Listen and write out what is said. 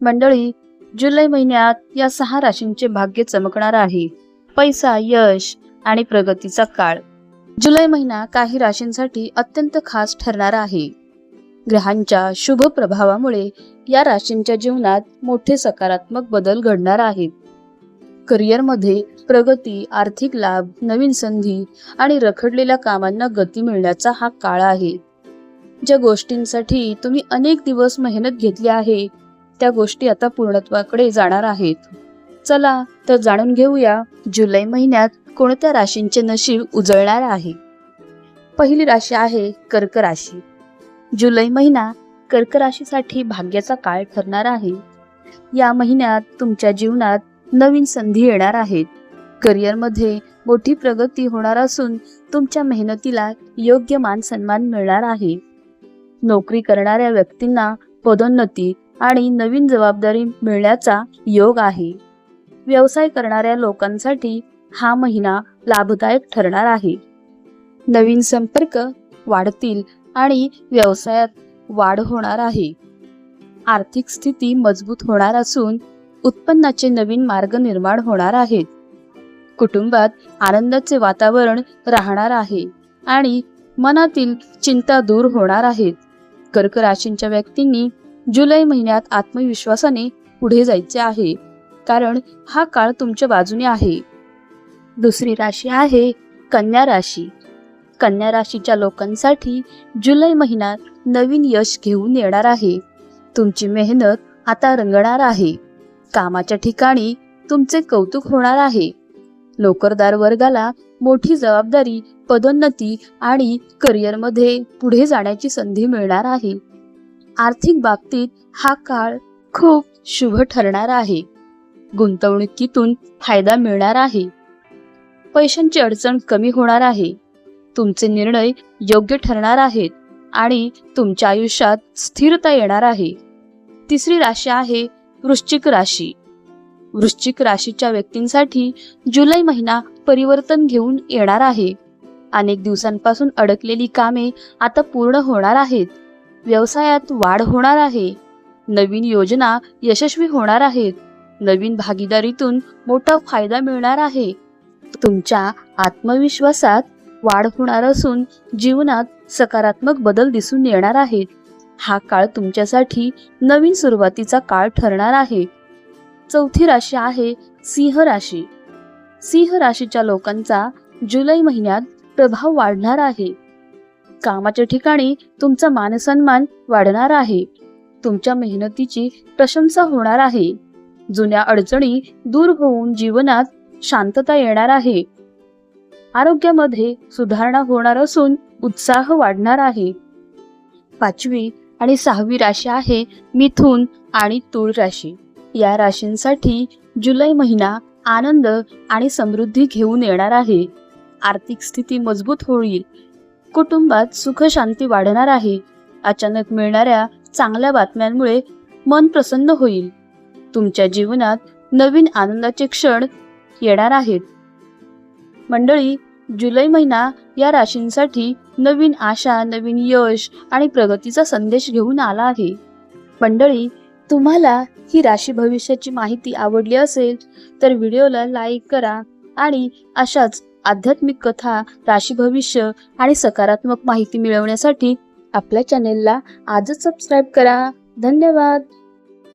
मंडळी, जुलै महिन्यात या 6 राशींचे भाग्य चमकणार आहे. पैसा, यश आणि प्रगतीचा काळ. जुलै महिना काही राशींसाठी अत्यंत खास ठरणार आहे. ग्रहांच्या शुभ प्रभावामुळे या राशींच्या जीवनात मोठे सकारात्मक बदल घडणार आहेत. करिअरमध्ये प्रगती, आर्थिक लाभ, नवीन संधी आणि रखडलेल्या कामांना गती मिळण्याचा हा काळ आहे. ज्या गोष्टींसाठी तुम्ही अनेक दिवस मेहनत घेतली आहे, त्या गोष्टी आता पूर्णत्वाकडे जाणार आहेत. चला तर जाणून घेऊया जुलै महिन्यात कोणत्या राशींचे नशीब उजळणार आहे. पहिली राशी आहे कर्क राशी. जुलै महिना कर्क राशीसाठी भाग्याचा काळ ठरणार आहे. या महिन्यात तुमच्या जीवनात नवीन संधी येणार आहेत. करिअरमध्ये मोठी प्रगती होणार असून तुमच्या मेहनतीला योग्य मान सन्मान मिळणार आहे. नोकरी करणाऱ्या व्यक्तींना पदोन्नती आणि नवीन जबाबदारी मिळण्याचा योग आहे. व्यवसाय करणाऱ्या लोकांसाठी हा महिना लाभदायक ठरणार आहे. नवीन संपर्क वाढतील आणि व्यवसायात वाढ होणार आहे. आर्थिक स्थिती मजबूत होणार असून उत्पन्नाचे नवीन मार्ग निर्माण होणार आहेत. कुटुंबात आनंदाचे वातावरण राहणार आहे आणि मनातील चिंता दूर होणार आहेत. कर्क राशींच्या व्यक्तींनी जुलै महिन्यात आत्मविश्वासाने पुढे जायचे आहे, कारण हा काळ तुमच्या बाजूने आहे. दुसरी राशी आहे कन्या राशी. कन्या राशीच्या लोकांसाठी जुलै महिन्यात नवीन यश घेऊन येणार आहे. तुमची मेहनत आता रंगणार आहे. कामाच्या ठिकाणी तुमचे कौतुक होणार आहे. नोकरदार वर्गाला मोठी जबाबदारी, पदोन्नती आणि करिअरमध्ये पुढे जाण्याची संधी मिळणार आहे. आर्थिक बाबतीत हा काळ खूप शुभ ठरणार आहे. गुंतवणुकीतून फायदा मिळणार आहे. पैशांची अडचण कमी होणार आहे. तुमचे निर्णय योग्य ठरणार आहेत आणि तुमच्या आयुष्यात स्थिरता येणार आहे. तिसरी राशी आहे वृश्चिक राशी. वृश्चिक राशीच्या व्यक्तींसाठी जुलै महिना परिवर्तन घेऊन येणार आहे. अनेक दिवसांपासून अडकलेली कामे आता पूर्ण होणार आहेत. व्यवसायात वाढ होणार आहे. नवीन योजना यशस्वी होणार आहेत. नवीन भागीदारीतून मोठा फायदा मिळणार आहे. तुमच्या आत्मविश्वासात वाढ होणार असून जीवनात सकारात्मक बदल दिसून येणार आहेत. हा काळ तुमच्यासाठी नवीन सुरुवातीचा काळ ठरणार आहे. चौथी राशी आहे सिंह राशी. सिंह राशीच्या लोकांचा जुलै महिन्यात प्रभाव वाढणार आहे. कामाच्या ठिकाणी तुमचा मानसन्मान वाढणार आहे. तुमच्या मेहनतीची प्रशंसा होणार आहे. जुन्या अडचणी दूर होऊन जीवनात शांतता येणार आहे. आरोग्यामध्ये सुधारणा होणार असून उत्साह वाढणार आहे. पाचवी आणि 6वी राशी आहे मिथुन आणि तुळ राशी. या राशींसाठी जुलै महिना आनंद आणि समृद्धी घेऊन येणार आहे. आर्थिक स्थिती मजबूत होईल. कुटुंबात सुख शांती वाढणार आहे. अचानक मिळणाऱ्या चांगल्या बातम्यांमुळे मन प्रसन्न होईल. तुमच्या जीवनात नवीन आनंदाचे क्षण येणार आहेत. मंडळी, जुलै महिना या राशींसाठी नवीन आशा, नवीन यश आणि प्रगतीचा संदेश घेऊन आला आहे. मंडळी, तुम्हाला ही राशी भविष्याची माहिती आवडली असेल तर व्हिडिओला लाईक करा आणि अशाच आध्यात्मिक कथा, राशी भविष्य आणि सकारात्मक माहिती मिळवण्यासाठी आपल्या चॅनेलला आजच सबस्क्राईब करा. धन्यवाद.